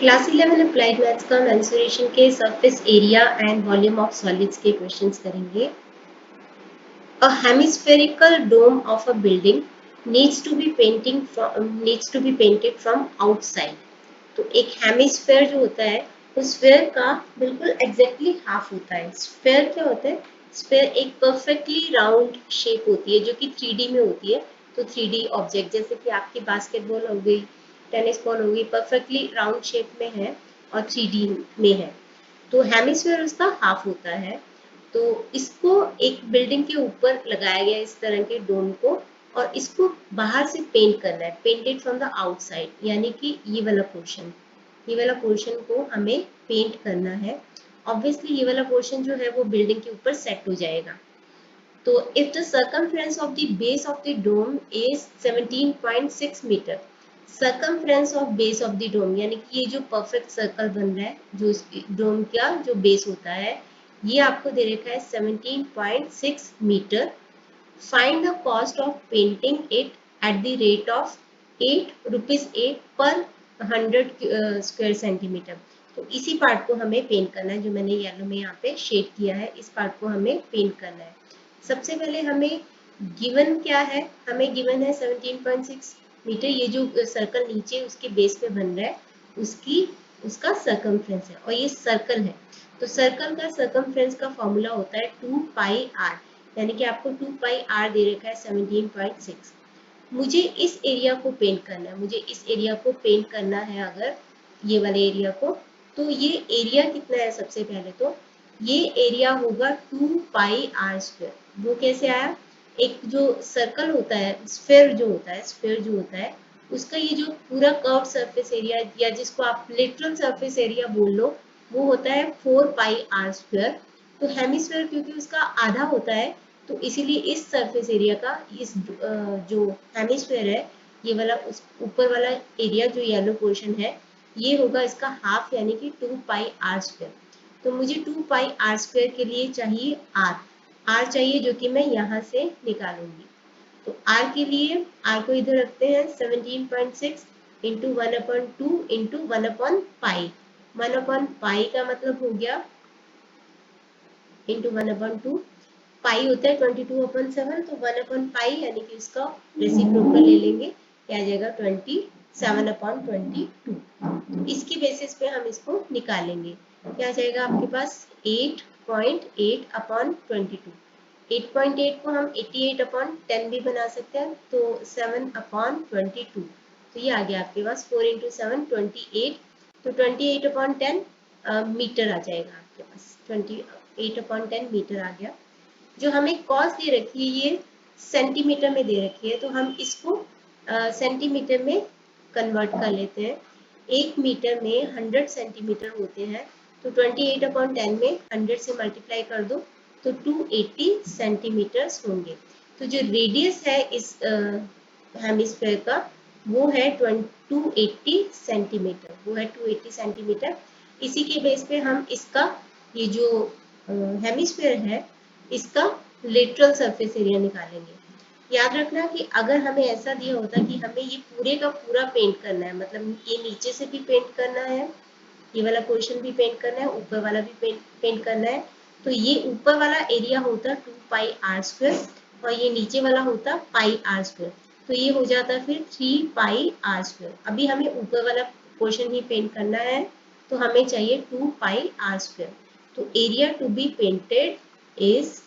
Class 11 applied maths का mensuration के surface area and volume of solids के questions करेंगे। A hemispherical dome of a building needs to be painted from outside। तो एक hemisphere जो होता है उस स्फेयर का बिल्कुल एग्जैक्टली हाफ होता है। स्फेयर क्या होता है? स्फेयर एक परफेक्टली राउंड शेप होती है जो कि 3D में होती है। तो 3D ऑब्जेक्ट जैसे कि आपकी बास्केटबॉल हो गई, टेनिस बॉल हो गई, परफेक्टली राउंड शेप में है और 3D में है। तो हेमिस्फेयर उसका हाफ होता है। तो इसको एक बिल्डिंग के ऊपर लगाया गया इस तरह के डोम को, और इसको बाहर से पेंट करना है, पेंटेड फ्रॉम द आउटसाइड, यानी कि ये वाला पोर्शन को हमें पेंट करना है। ऑब्वियसली ये वाला पोर्शन जो है वो बिल्डिंग के ऊपर सेट हो जाएगा। तो if the circumference of the base of the dome is 17.6 metre, circumference of base of the dome यानी कि ये जो परफेक्ट सर्कल बन रहा है, जो डोम का जो बेस होता है, ये आपको दे रखा है 17.6 metre. Find the cost of painting it at the rate of 8 rupees 8 per 100 square centimetre. तो इसी पार्ट को हमें पेंट करना है, जो मैंने येलो में यहाँ पे शेड किया है, इस पार्ट को हमें पेंट करना है। सबसे पहले हमें गिवन क्या है? हमें गिवन है 17.6 मीटर। ये जो सर्कल नीचे उसके बेस पे बन रहा है उसका सर्कमफ्रेंस है, और ये सर्कल है। तो सर्कल का सर्कमफ्रेंस का फॉर्मूला होता है 2πr, यानी कि आपको 2πr दे रखा है 17.6। मुझे इस एरिया को पेंट करना है, अगर ये वाले एरिया को, तो ये एरिया कितना है? सबसे पहले तो ये एरिया होगा 2πr²। वो कैसे आया? एक जो सर्कल होता है, स्फेयर जो होता है उसका ये जो पूरा कर्व सरफेस एरिया, या जिसको आप लिटरल सरफेस एरिया बोल लो, वो होता है 4πr²। तो हेमिस्फेयर क्योंकि उसका आधा होता है, तो इसीलिए इस सरफेस एरिया का जो हेमिस्फेयर है, ये वाला उस ऊपर वाला एरिया जो येलो पोर्शन है, ये होगा इसका हाफ, यानी कि 2πr²। तो मुझे 2πr² के लिए चाहिए r चाहिए, जो कि मैं यहाँ से निकालूंगी। तो r के लिए, r को इधर रखते हैं, 17.6 इंटू 1/2 इंटू 1/π। 1/π का मतलब हो गया इंटू 1/2, पाई होता है 22/7, तो 1/π यानी कि इसका रेसिप्रोकल ले लेंगे, क्या आ जाएगा 27/22। तो इसकी बेसिस पे हम इसको निकालेंगे, क्या आ जाएगा आपके पास 8.8/22। 8.8 को हम 88/10 भी बना सकते हैं, तो 7/22। तो ये आ गया आपके पास 4 × 7 28, तो 28/10 मीटर आ जाएगा आपके पास। 28/10 मीटर आ गया। जो हमें कॉस्ट दे रखी है ये सेंटीमीटर में दे रखी है, तो हम इसको सेंटीमीटर में कन्वर्ट कर लेते हैं। 1 मीटर में 100 सेंटीमीटर होते हैं, तो 28/10 में 100 से मल्टीप्लाई कर दो तो 280 सेंटीमीटर्स होंगे। तो जो रेडियस है इस हेमिस्फेयर का, वो है 280 सेंटीमीटर, इसी के बेस पे हम इसका ये जो हेमिस्फेयर है, इसका लेटरल सरफेस एरिया निकालेंगे। याद रखना कि अगर हमें ऐसा दिया होता कि हमें ये पूरे का पूरा पेंट करना है, मतलब ये नीचे से भी पेंट करना है, ये वाला पोर्शन भी पेंट करना है, ऊपर वाला भी पेंट करना है, तो ये ऊपर वाला एरिया होता 2πr², और ये नीचे वाला होता πr²। तो ये हो जाता फिर 3πr²। अभी हमें ऊपर वाला पोर्शन ही पेंट करना है, तो हमें चाहिए 2πr²। तो area to be painted is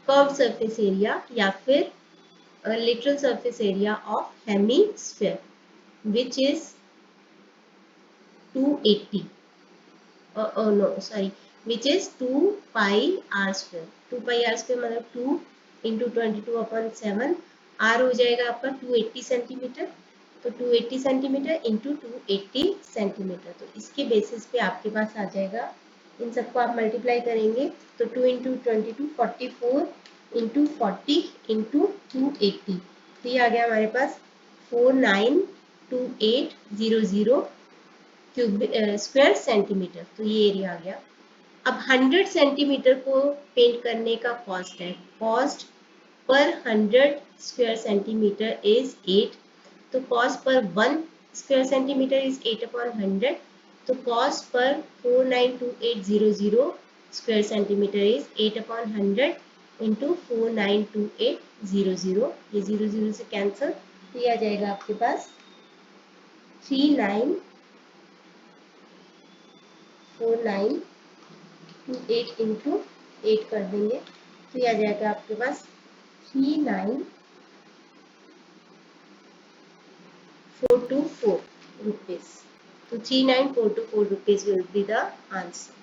curve surface area, या फिर literal surface area of hemisphere, which is 280, which is 2πr²। 2πr² मतलब 2 × 22/7, r हो जाएगा आपका 280 सेंटीमीटर, तो 280 सेंटीमीटर इंटू 280 सेंटीमीटर। तो इसके बेसिस पे आपके पास आ जाएगा, इन सबको आप मल्टीप्लाई करेंगे तो 2 × 22 44 इंटू 40 इंटू 280, तो ये आ गया हमारे पास 492800 स्क्वायर सेंटीमीटर। तो ये एरिया आ गया। अब 100 सेंटीमीटर को पेंट करने का कॉस्ट है, cost per 100 square centimetre is 8। तो कॉस पर 1 स्क्वायर सेंटीमीटर इज 8 अपॉन 100. तो कॉस पर 492800 square centimetre is 8 upon 100 into 492800. ये 00 से कैंसिल, तो ये आ जाएगा आपके पास 394928 इंटू 8 कर देंगे, तो ये आ जाएगा आपके पास 39424 rupees. So 39424 rupees will be the answer.